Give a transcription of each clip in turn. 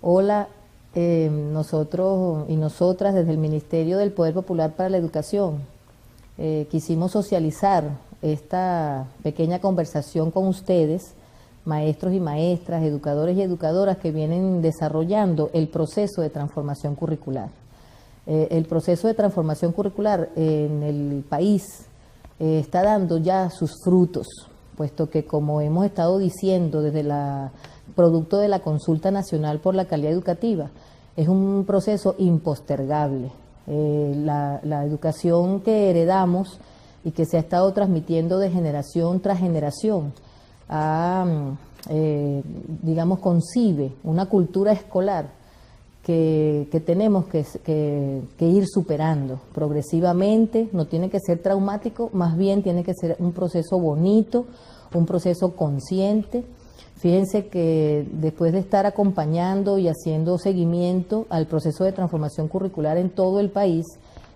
Hola, nosotros y nosotras desde el Ministerio del Poder Popular para la Educación quisimos socializar esta pequeña conversación con ustedes, maestros y maestras, educadores y educadoras que vienen desarrollando el proceso de transformación curricular. El proceso de transformación curricular en el país está dando ya sus frutos, puesto que, como hemos estado diciendo desde la producto de la Consulta Nacional por la Calidad Educativa, es un proceso impostergable. La educación que heredamos y que se ha estado transmitiendo de generación tras generación, digamos, concibe una cultura escolar que tenemos que ir superando progresivamente. No tiene que ser traumático, más bien tiene que ser un proceso bonito, un proceso consciente. Fíjense que después de estar acompañando y haciendo seguimiento al proceso de transformación curricular en todo el país,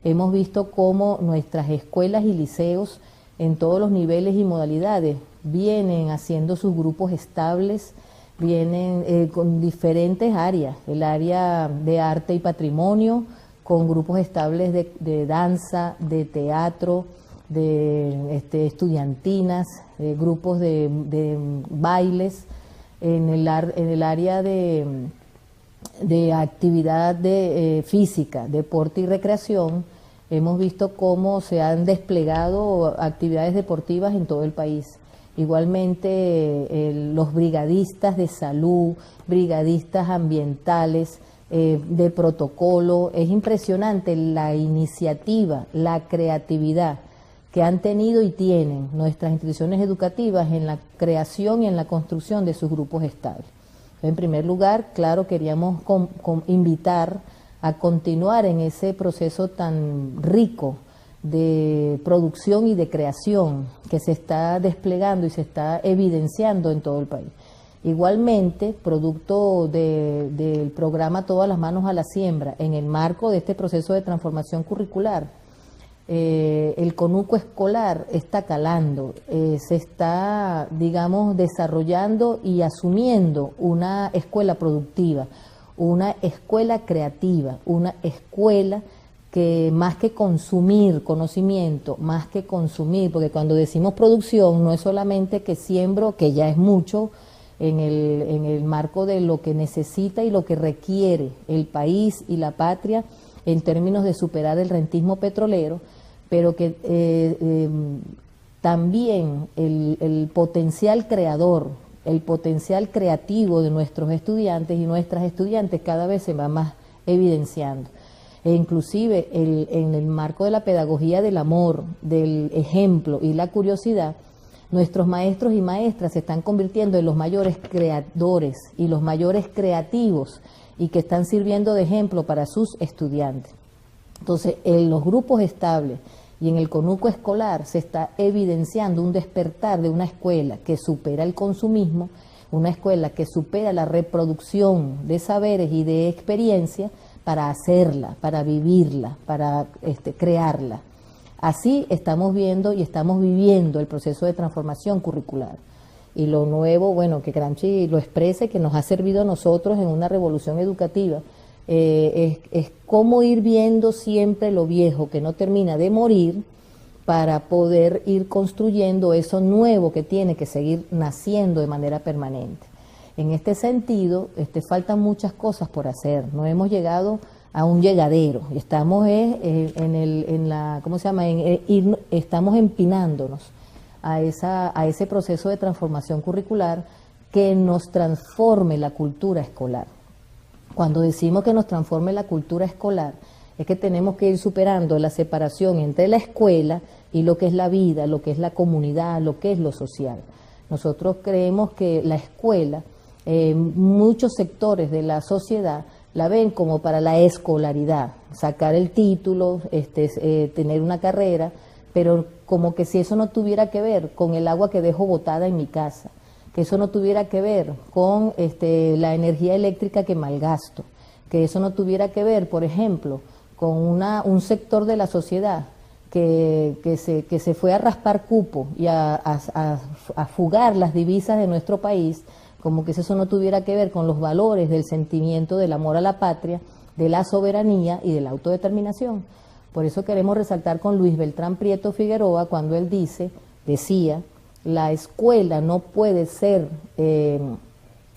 hemos visto cómo nuestras escuelas y liceos en todos los niveles y modalidades vienen haciendo sus grupos estables, vienen con diferentes áreas, el área de arte y patrimonio, con grupos estables de danza, de teatro, de estudiantinas, grupos de bailes, en el área de actividad física, deporte y recreación. Hemos visto cómo se han desplegado actividades deportivas en todo el país. Igualmente los brigadistas de salud, brigadistas ambientales, de protocolo. Es impresionante la iniciativa, la creatividad que han tenido y tienen nuestras instituciones educativas en la creación y en la construcción de sus grupos estables. En primer lugar, claro, queríamos invitar a continuar en ese proceso tan rico de producción y de creación que se está desplegando y se está evidenciando en todo el país. Igualmente, producto del programa Todas las manos a la siembra, en el marco de este proceso de transformación curricular, el conuco escolar está calando, se está, digamos, desarrollando y asumiendo una escuela productiva, una escuela creativa, una escuela que más que consumir conocimiento, más que consumir, porque cuando decimos producción no es solamente que siembro, que ya es mucho en el marco de lo que necesita y lo que requiere el país y la patria en términos de superar el rentismo petrolero, pero que también el potencial creador, el potencial creativo de nuestros estudiantes y nuestras estudiantes cada vez se va más evidenciando. E inclusive en el marco de la pedagogía del amor, del ejemplo y la curiosidad, nuestros maestros y maestras se están convirtiendo en los mayores creadores y los mayores creativos y que están sirviendo de ejemplo para sus estudiantes. Entonces, en los grupos estables y en el conuco escolar se está evidenciando un despertar de una escuela que supera el consumismo, una escuela que supera la reproducción de saberes y de experiencias para hacerla, para vivirla, para crearla. Así estamos viendo y estamos viviendo el proceso de transformación curricular. Y lo nuevo, bueno, que Gramsci lo exprese, que nos ha servido a nosotros en una revolución educativa, es cómo ir viendo siempre lo viejo que no termina de morir para poder ir construyendo eso nuevo que tiene que seguir naciendo de manera permanente. En este sentido, faltan muchas cosas por hacer. No hemos llegado a un llegadero. Estamos estamos empinándonos a ese proceso de transformación curricular que nos transforme la cultura escolar. Cuando decimos que nos transforme la cultura escolar, es que tenemos que ir superando la separación entre la escuela y lo que es la vida, lo que es la comunidad, lo que es lo social. Nosotros creemos que la escuela, muchos sectores de la sociedad la ven como para la escolaridad, sacar el título, tener una carrera, pero como que si eso no tuviera que ver con el agua que dejo botada en mi casa, que eso no tuviera que ver con la energía eléctrica que malgasto, que eso no tuviera que ver, por ejemplo, con un sector de la sociedad que se fue a raspar cupo y a fugar las divisas de nuestro país como que si eso no tuviera que ver con los valores del sentimiento del amor a la patria, de la soberanía y de la autodeterminación. Por eso queremos resaltar con Luis Beltrán Prieto Figueroa cuando él decía, la escuela no puede ser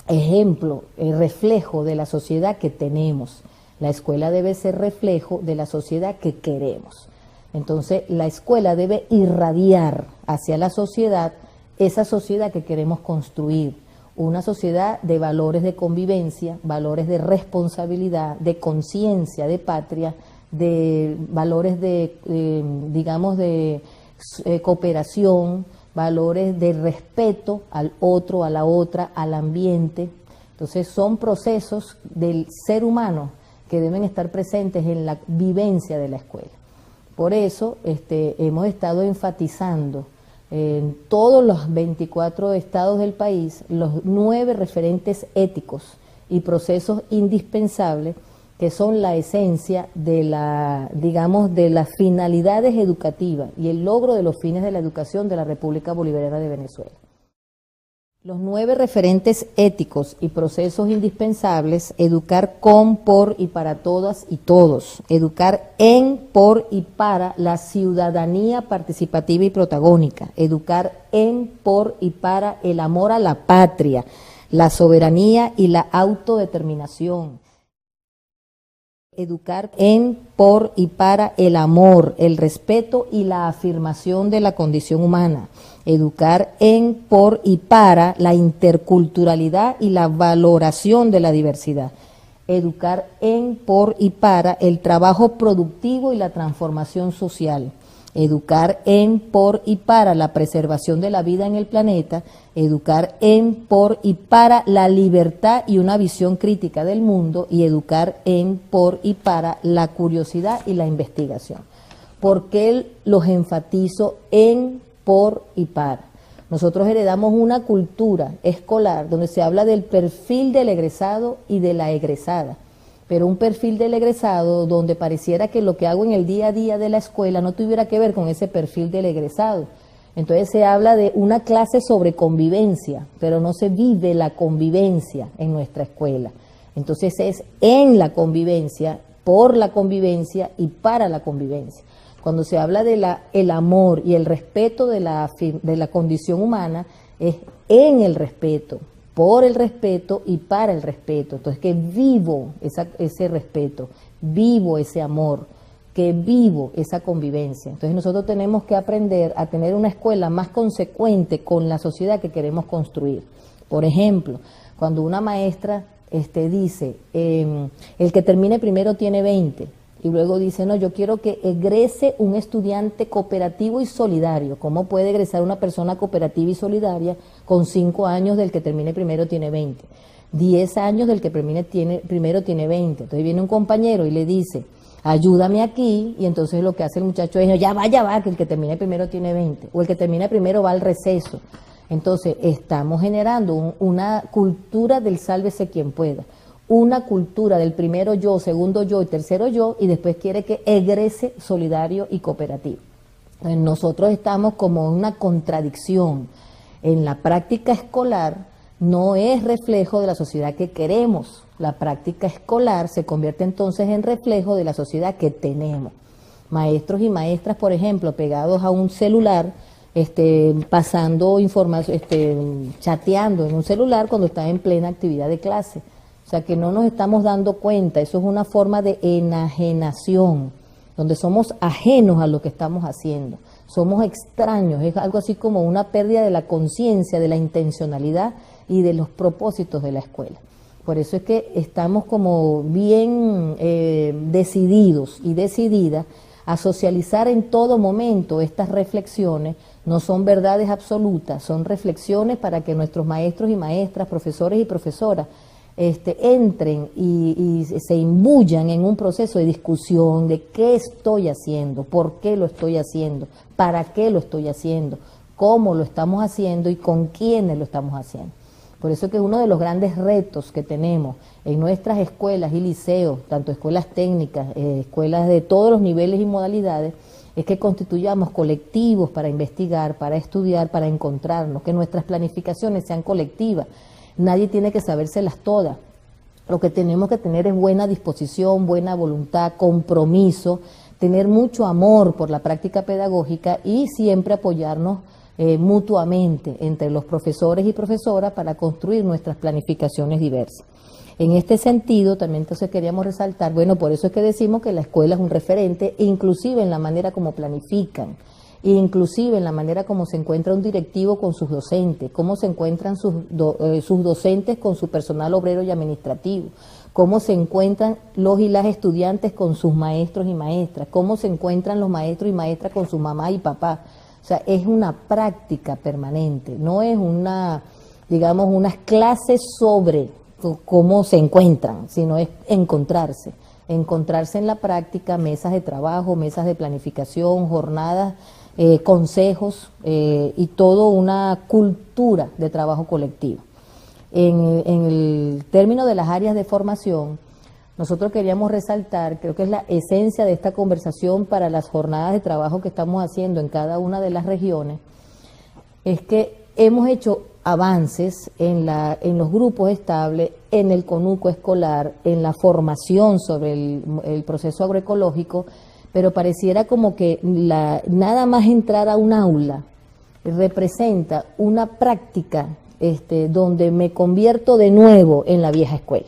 ejemplo, reflejo de la sociedad que tenemos. La escuela debe ser reflejo de la sociedad que queremos. Entonces, la escuela debe irradiar hacia la sociedad esa sociedad que queremos construir, una sociedad de valores de convivencia, valores de responsabilidad, de conciencia, de patria, de valores digamos, de cooperación, valores de respeto al otro, a la otra, al ambiente. Entonces son procesos del ser humano que deben estar presentes en la vivencia de la escuela. Por eso hemos estado enfatizando en todos los 24 estados del país los 9 referentes éticos y procesos indispensables que son la esencia de digamos, de las finalidades educativas y el logro de los fines de la educación de la República Bolivariana de Venezuela. Los 9 referentes éticos y procesos indispensables: educar con, por y para todas y todos, educar en, por y para la ciudadanía participativa y protagónica, educar en, por y para el amor a la patria, la soberanía y la autodeterminación. Educar en, por y para el amor, el respeto y la afirmación de la condición humana. Educar en, por y para la interculturalidad y la valoración de la diversidad. Educar en, por y para el trabajo productivo y la transformación social. Educar en, por y para la preservación de la vida en el planeta. Educar en, por y para la libertad y una visión crítica del mundo. Y educar en, por y para la curiosidad y la investigación. ¿Por qué los enfatizo en, por y para? Nosotros heredamos una cultura escolar donde se habla del perfil del egresado y de la egresada, pero un perfil del egresado donde pareciera que lo que hago en el día a día de la escuela no tuviera que ver con ese perfil del egresado. Entonces se habla de una clase sobre convivencia, pero no se vive la convivencia en nuestra escuela. Entonces es en la convivencia, por la convivencia y para la convivencia. Cuando se habla de el amor y el respeto de la condición humana, es en el respeto, por el respeto y para el respeto. Entonces, que vivo ese respeto, vivo ese amor, que vivo esa convivencia. Entonces, nosotros tenemos que aprender a tener una escuela más consecuente con la sociedad que queremos construir. Por ejemplo, cuando una maestra dice, el que termine primero tiene 20, y luego dice, no, yo quiero que egrese un estudiante cooperativo y solidario. ¿Cómo puede egresar una persona cooperativa y solidaria con 5 años del que termine primero tiene 20? 10 años del que primero tiene 20. Entonces viene un compañero y le dice, ayúdame aquí, y entonces lo que hace el muchacho es, ya va, que el que termine primero tiene 20, o el que termine primero va al receso. Entonces estamos generando una cultura del sálvese quien pueda. Una cultura del primero yo, segundo yo y tercero yo, y después quiere que egrese solidario y cooperativo. Entonces, nosotros estamos como en una contradicción. En la práctica escolar no es reflejo de la sociedad que queremos. La práctica escolar se convierte entonces en reflejo de la sociedad que tenemos. Maestros y maestras, por ejemplo, pegados a un celular, pasando información, chateando en un celular cuando están en plena actividad de clase. O sea, que no nos estamos dando cuenta, eso es una forma de enajenación, donde somos ajenos a lo que estamos haciendo, somos extraños, es algo así como una pérdida de la conciencia, de la intencionalidad y de los propósitos de la escuela. Por eso es que estamos como bien decididos y decididas a socializar en todo momento estas reflexiones. No son verdades absolutas, son reflexiones para que nuestros maestros y maestras, profesores y profesoras, entren y se imbuyan en un proceso de discusión de qué estoy haciendo, por qué lo estoy haciendo, para qué lo estoy haciendo, cómo lo estamos haciendo y con quiénes lo estamos haciendo. Por eso que uno de los grandes retos que tenemos en nuestras escuelas y liceos, tanto escuelas técnicas, escuelas de todos los niveles y modalidades, es que constituyamos colectivos para investigar, para estudiar, para encontrarnos, que nuestras planificaciones sean colectivas. nadie tiene que sabérselas todas. Lo que tenemos que tener es buena disposición, buena voluntad, compromiso, tener mucho amor por la práctica pedagógica y siempre apoyarnos mutuamente entre los profesores y profesoras para construir nuestras planificaciones diversas. En este sentido, también entonces queríamos resaltar, bueno, por eso es que decimos que la escuela es un referente, inclusive en la manera como planifican, inclusive en la manera como se encuentra un directivo con sus docentes, cómo se encuentran sus docentes con su personal obrero y administrativo, cómo se encuentran los y las estudiantes con sus maestros y maestras, cómo se encuentran los maestros y maestras con su mamá y papá. O sea, es una práctica permanente, no es una, digamos, unas clases sobre cómo se encuentran, sino es encontrarse en la práctica, mesas de trabajo, mesas de planificación, jornadas, consejos y toda una cultura de trabajo colectivo. En el término de las áreas de formación, nosotros queríamos resaltar, creo que es la esencia de esta conversación para las jornadas de trabajo que estamos haciendo en cada una de las regiones, es que hemos hecho avances en los grupos estables, en el conuco escolar, en la formación sobre el proceso agroecológico, pero pareciera como que nada más entrar a un aula representa una práctica donde me convierto de nuevo en la vieja escuela.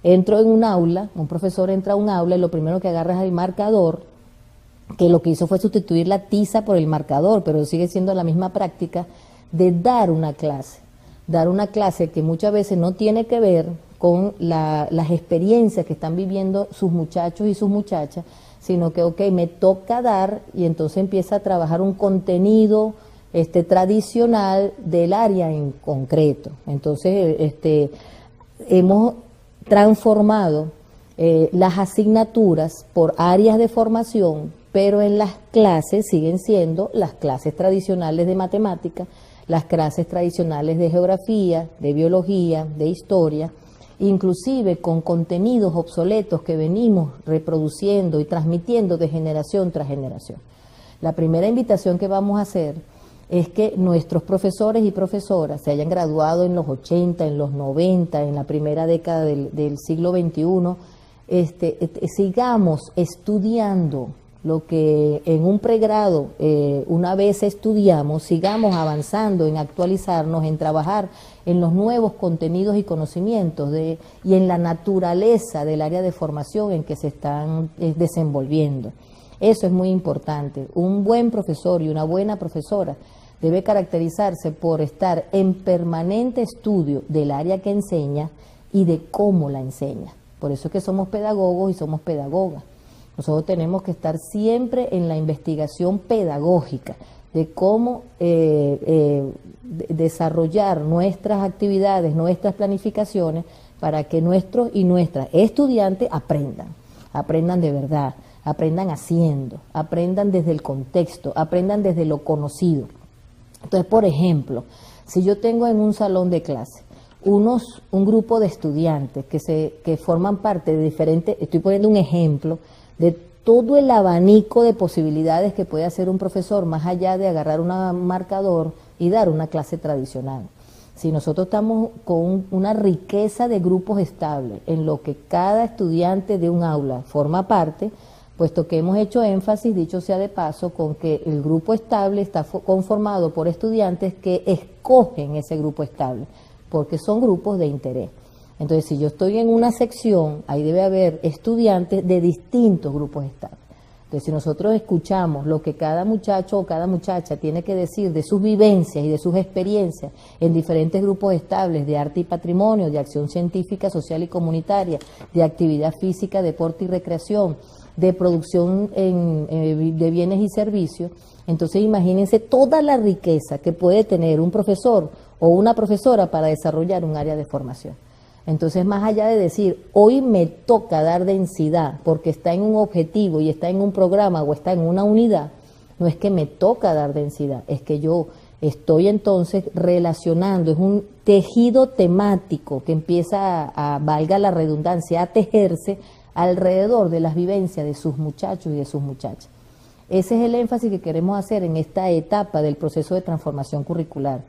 Entro en un aula, un profesor entra a un aula y lo primero que agarra es el marcador, que lo que hizo fue sustituir la tiza por el marcador, pero sigue siendo la misma práctica de dar una clase que muchas veces no tiene que ver con las experiencias que están viviendo sus muchachos y sus muchachas, sino que, ok, me toca dar y entonces empieza a trabajar un contenido tradicional del área en concreto. Entonces, hemos transformado las asignaturas por áreas de formación, pero en las clases siguen siendo las clases tradicionales de matemática, las clases tradicionales de geografía, de biología, de historia, inclusive con contenidos obsoletos que venimos reproduciendo y transmitiendo de generación tras generación. La primera invitación que vamos a hacer es que nuestros profesores y profesoras se hayan graduado en los 80, en los 90, en la primera década del siglo XXI, sigamos estudiando lo que en un pregrado una vez estudiamos, sigamos avanzando en actualizarnos, en trabajar en los nuevos contenidos y conocimientos y en la naturaleza del área de formación en que se están desenvolviendo. Eso es muy importante. Un buen profesor y una buena profesora debe caracterizarse por estar en permanente estudio del área que enseña y de cómo la enseña. Por eso es que somos pedagogos y somos pedagogas. Nosotros tenemos que estar siempre en la investigación pedagógica de cómo desarrollar nuestras actividades, nuestras planificaciones, para que nuestros y nuestras estudiantes aprendan de verdad, aprendan haciendo, aprendan desde el contexto, aprendan desde lo conocido. Entonces, por ejemplo, si yo tengo en un salón de clase un grupo de estudiantes que forman parte de diferentes, estoy poniendo un ejemplo, de todo el abanico de posibilidades que puede hacer un profesor, más allá de agarrar un marcador y dar una clase tradicional. Si nosotros estamos con una riqueza de grupos estables, en lo que cada estudiante de un aula forma parte, puesto que hemos hecho énfasis, dicho sea de paso, con que el grupo estable está conformado por estudiantes que escogen ese grupo estable, porque son grupos de interés. Entonces, si yo estoy en una sección, ahí debe haber estudiantes de distintos grupos estables. Entonces, si nosotros escuchamos lo que cada muchacho o cada muchacha tiene que decir de sus vivencias y de sus experiencias en diferentes grupos estables de arte y patrimonio, de acción científica, social y comunitaria, de actividad física, deporte y recreación, de producción de bienes y servicios, entonces imagínense toda la riqueza que puede tener un profesor o una profesora para desarrollar un área de formación. Entonces, más allá de decir, hoy me toca dar densidad porque está en un objetivo y está en un programa o está en una unidad, no es que me toca dar densidad, es que yo estoy entonces relacionando, es un tejido temático que empieza valga la redundancia, a tejerse alrededor de las vivencias de sus muchachos y de sus muchachas. Ese es el énfasis que queremos hacer en esta etapa del proceso de transformación curricular,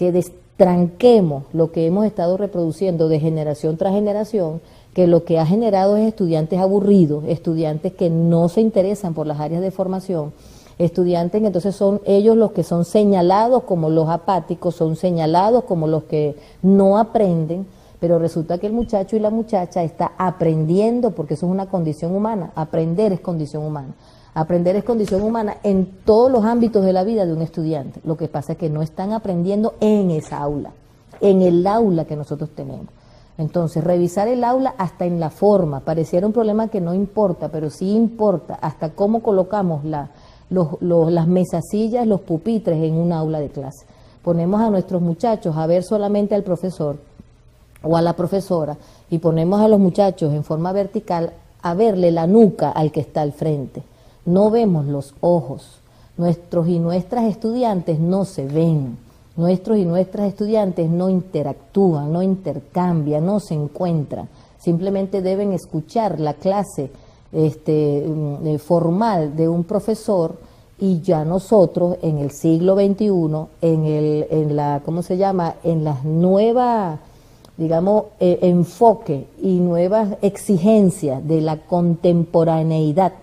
que destranquemos lo que hemos estado reproduciendo de generación tras generación, que lo que ha generado es estudiantes aburridos, estudiantes que no se interesan por las áreas de formación, estudiantes que entonces son ellos los que son señalados como los apáticos, son señalados como los que no aprenden, pero resulta que el muchacho y la muchacha está aprendiendo, porque eso es una condición humana, aprender es condición humana. Aprender es condición humana en todos los ámbitos de la vida de un estudiante. Lo que pasa es que no están aprendiendo en esa aula, en el aula que nosotros tenemos. Entonces, revisar el aula hasta en la forma, pareciera un problema que no importa, pero sí importa, hasta cómo colocamos las mesasillas, los pupitres en un aula de clase. Ponemos a nuestros muchachos a ver solamente al profesor o a la profesora y ponemos a los muchachos en forma vertical a verle la nuca al que está al frente. No vemos los ojos. Nuestros y nuestras estudiantes no se ven. Nuestros y nuestras estudiantes no interactúan, no intercambian, no se encuentran. Simplemente deben escuchar la clase formal de un profesor y ya nosotros en el siglo XXI, en las nuevas, digamos, enfoque y nuevas exigencias de la contemporaneidad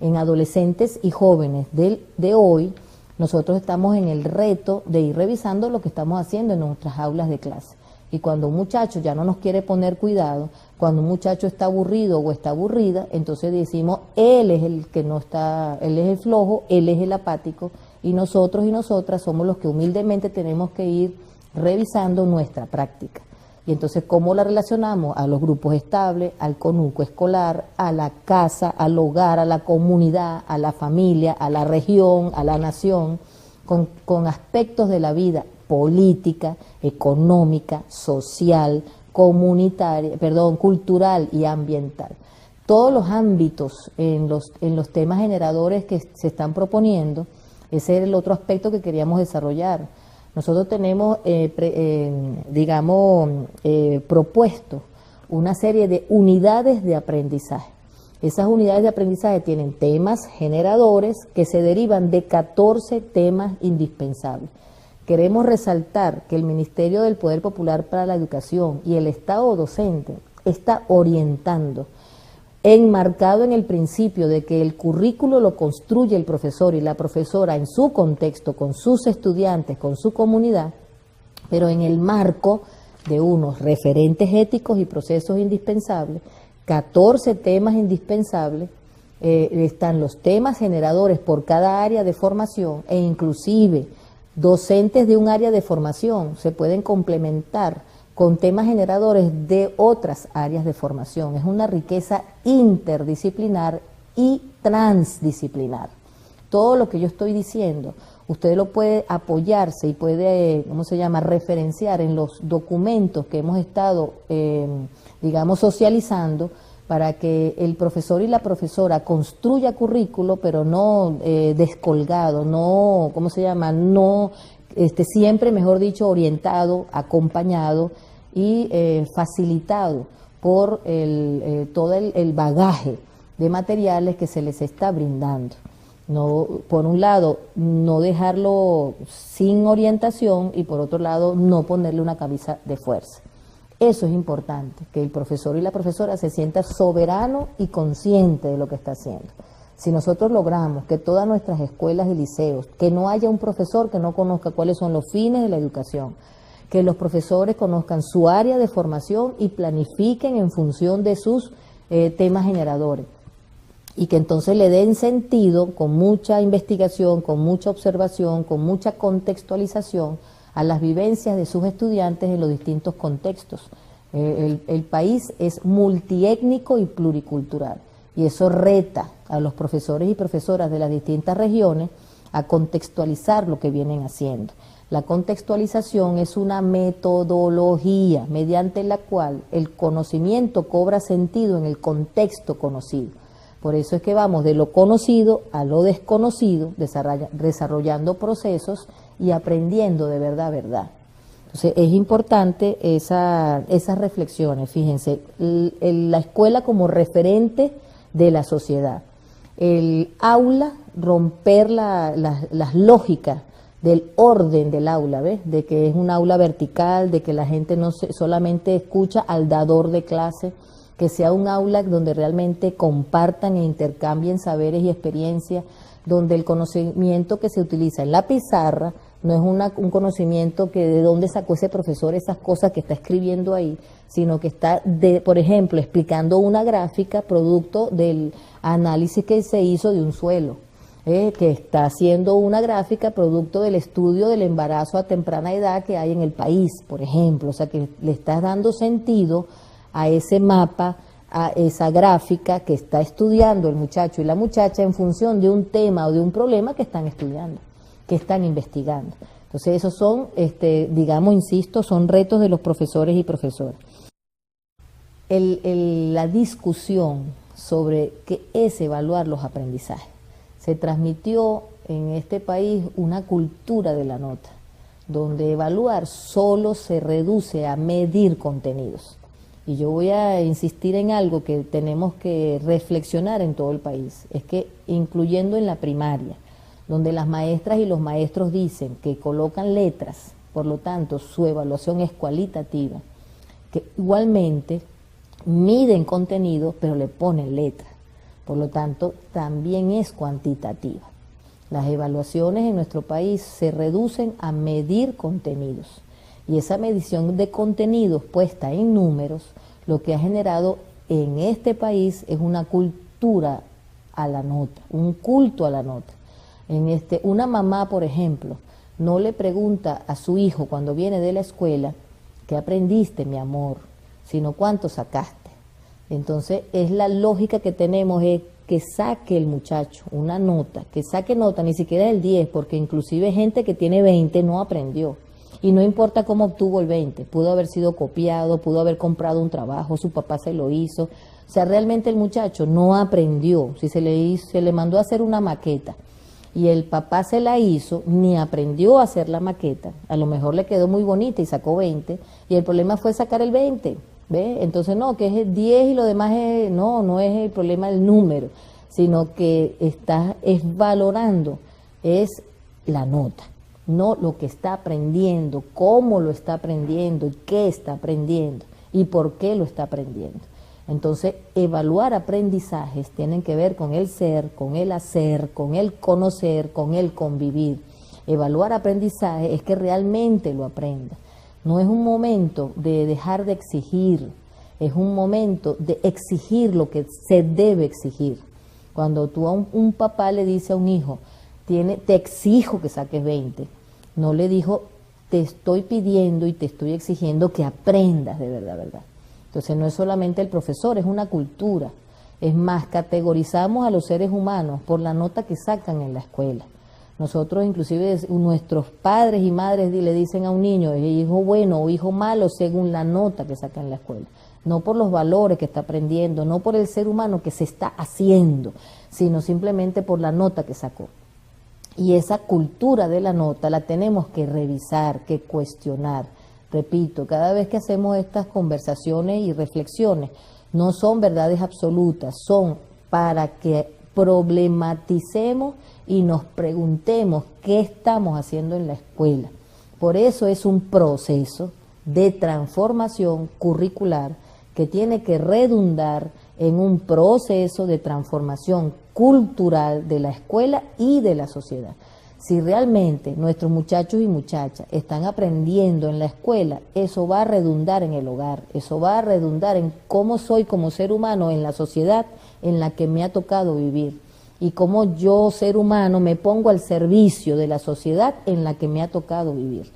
en adolescentes y jóvenes de hoy, nosotros estamos en el reto de ir revisando lo que estamos haciendo en nuestras aulas de clase. Y cuando un muchacho ya no nos quiere poner cuidado, cuando un muchacho está aburrido o está aburrida, entonces decimos, él es el que no está, él es el flojo, él es el apático, y nosotros y nosotras somos los que humildemente tenemos que ir revisando nuestra práctica. Y entonces, ¿cómo la relacionamos? A los grupos estables, al conuco escolar, a la casa, al hogar, a la comunidad, a la familia, a la región, a la nación, con aspectos de la vida política, económica, social, cultural y ambiental. Todos los ámbitos en los temas generadores que se están proponiendo, ese es el otro aspecto que queríamos desarrollar. Nosotros tenemos, propuesto una serie de unidades de aprendizaje. Esas unidades de aprendizaje tienen temas generadores que se derivan de 14 temas indispensables. Queremos resaltar que el Ministerio del Poder Popular para la Educación y el Estado docente está orientando, enmarcado en el principio de que el currículo lo construye el profesor y la profesora en su contexto, con sus estudiantes, con su comunidad, pero en el marco de unos referentes éticos y procesos indispensables, 14 temas indispensables, están los temas generadores por cada área de formación e inclusive docentes de un área de formación se pueden complementar con temas generadores de otras áreas de formación. Es una riqueza interdisciplinar y transdisciplinar. Todo lo que yo estoy diciendo, usted lo puede apoyarse y puede, referenciar en los documentos que hemos estado, socializando para que el profesor y la profesora construya currículo, pero no descolgado, no, siempre, mejor dicho, orientado, acompañado y facilitado por todo el bagaje de materiales que se les está brindando. No, por un lado, no dejarlo sin orientación y por otro lado, no ponerle una camisa de fuerza. Eso es importante, que el profesor y la profesora se sienta soberano y consciente de lo que está haciendo. Si nosotros logramos que todas nuestras escuelas y liceos, que no haya un profesor que no conozca cuáles son los fines de la educación, que los profesores conozcan su área de formación y planifiquen en función de sus temas generadores, y que entonces le den sentido con mucha investigación, con mucha observación, con mucha contextualización a las vivencias de sus estudiantes en los distintos contextos. El país es multiétnico y pluricultural y eso reta a los profesores y profesoras de las distintas regiones a contextualizar lo que vienen haciendo. La contextualización es una metodología mediante la cual el conocimiento cobra sentido en el contexto conocido. Por eso es que vamos de lo conocido a lo desconocido, desarrollando procesos y aprendiendo de verdad a verdad. Entonces es importante esas reflexiones, fíjense, la escuela como referente de la sociedad, el aula, romper las lógicas del orden del aula, ¿ves? De que es un aula vertical, de que la gente no solamente escucha al dador de clase, que sea un aula donde realmente compartan e intercambien saberes y experiencias, donde el conocimiento que se utiliza en la pizarra no es un conocimiento que de dónde sacó ese profesor esas cosas que está escribiendo ahí, sino que está, por ejemplo, explicando una gráfica producto del análisis que se hizo de un suelo, que está haciendo una gráfica producto del estudio del embarazo a temprana edad que hay en el país, por ejemplo. O sea, que le estás dando sentido a ese mapa, a esa gráfica que está estudiando el muchacho y la muchacha en función de un tema o de un problema que están estudiando, que están investigando. Entonces, esos son, digamos, insisto, son retos de los profesores y profesoras. La discusión sobre qué es evaluar los aprendizajes. Se transmitió en este país una cultura de la nota, donde evaluar solo se reduce a medir contenidos. Y yo voy a insistir en algo que tenemos que reflexionar en todo el país, es que incluyendo en la primaria, donde las maestras y los maestros dicen que colocan letras, por lo tanto su evaluación es cualitativa, que igualmente miden contenido pero le ponen letras, por lo tanto también es cuantitativa. Las evaluaciones en nuestro país se reducen a medir contenidos. Y esa medición de contenidos puesta en números, lo que ha generado en este país es una cultura a la nota, un culto a la nota. Una mamá, por ejemplo, no le pregunta a su hijo cuando viene de la escuela, ¿qué aprendiste, mi amor?, sino cuánto sacaste. Entonces, es la lógica que tenemos, es que saque el muchacho una nota, que saque nota, ni siquiera el 10, porque inclusive gente que tiene 20 no aprendió. Y no importa cómo obtuvo el 20, pudo haber sido copiado, pudo haber comprado un trabajo, su papá se lo hizo. O sea, realmente el muchacho no aprendió. Si se le mandó a hacer una maqueta y el papá se la hizo, ni aprendió a hacer la maqueta. A lo mejor le quedó muy bonita y sacó 20, y el problema fue sacar el 20, ¿ves? Entonces no, que es el 10 y lo demás es, no es el problema el número, sino que es valorando, es la nota. No lo que está aprendiendo, cómo lo está aprendiendo, y qué está aprendiendo, y por qué lo está aprendiendo. Entonces, evaluar aprendizajes tienen que ver con el ser, con el hacer, con el conocer, con el convivir. Evaluar aprendizaje es que realmente lo aprenda. No es un momento de dejar de exigir, es un momento de exigir lo que se debe exigir. Cuando tú a un papá le dice a un hijo, te exijo que saques 20, no le dijo, te estoy pidiendo y te estoy exigiendo que aprendas de verdad, ¿verdad? Entonces no es solamente el profesor, es una cultura. Es más, categorizamos a los seres humanos por la nota que sacan en la escuela. Nosotros inclusive, nuestros padres y madres le dicen a un niño, es hijo bueno o hijo malo según la nota que saca en la escuela. No por los valores que está aprendiendo, no por el ser humano que se está haciendo, sino simplemente por la nota que sacó. Y esa cultura de la nota la tenemos que revisar, que cuestionar. Repito, cada vez que hacemos estas conversaciones y reflexiones, no son verdades absolutas, son para que problematicemos y nos preguntemos qué estamos haciendo en la escuela. Por eso es un proceso de transformación curricular que tiene que redundar en un proceso de transformación cultural de la escuela y de la sociedad. Si realmente nuestros muchachos y muchachas están aprendiendo en la escuela, eso va a redundar en el hogar, eso va a redundar en cómo soy como ser humano en la sociedad en la que me ha tocado vivir y cómo yo, ser humano, me pongo al servicio de la sociedad en la que me ha tocado vivir.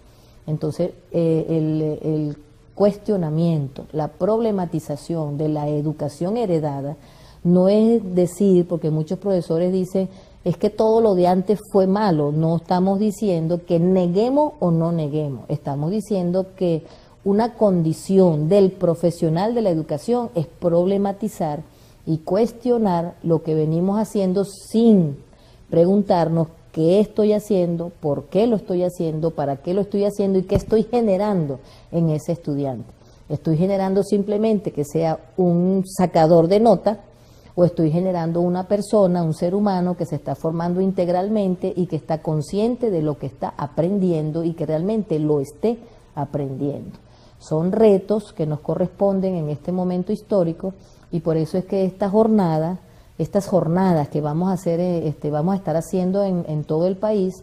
Entonces, el cuestionamiento, la problematización de la educación heredada no es decir, porque muchos profesores dicen, es que todo lo de antes fue malo. No estamos diciendo que neguemos o no neguemos, estamos diciendo que una condición del profesional de la educación es problematizar y cuestionar lo que venimos haciendo sin preguntarnos qué estoy haciendo, por qué lo estoy haciendo, para qué lo estoy haciendo y qué estoy generando en ese estudiante. Estoy generando simplemente que sea un sacador de nota o estoy generando una persona, un ser humano que se está formando integralmente y que está consciente de lo que está aprendiendo y que realmente lo esté aprendiendo. Son retos que nos corresponden en este momento histórico y por eso es que estas jornadas que vamos a hacer, vamos a estar haciendo en todo el país,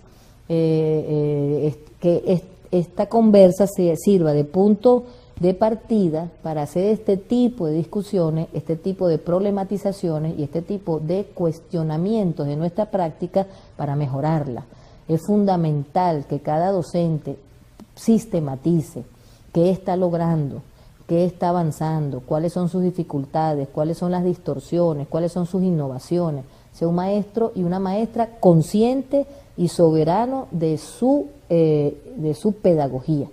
esta conversa sirva de punto de partida para hacer este tipo de discusiones, este tipo de problematizaciones y este tipo de cuestionamientos de nuestra práctica para mejorarla. Es fundamental que cada docente sistematice qué está logrando, qué está avanzando, cuáles son sus dificultades, cuáles son las distorsiones, cuáles son sus innovaciones. Sea un maestro y una maestra consciente y soberano de su pedagogía.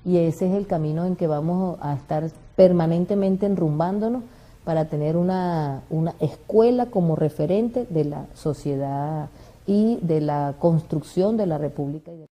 Y ese es el camino en que vamos a estar permanentemente enrumbándonos para tener una escuela como referente de la sociedad y de la construcción de la República.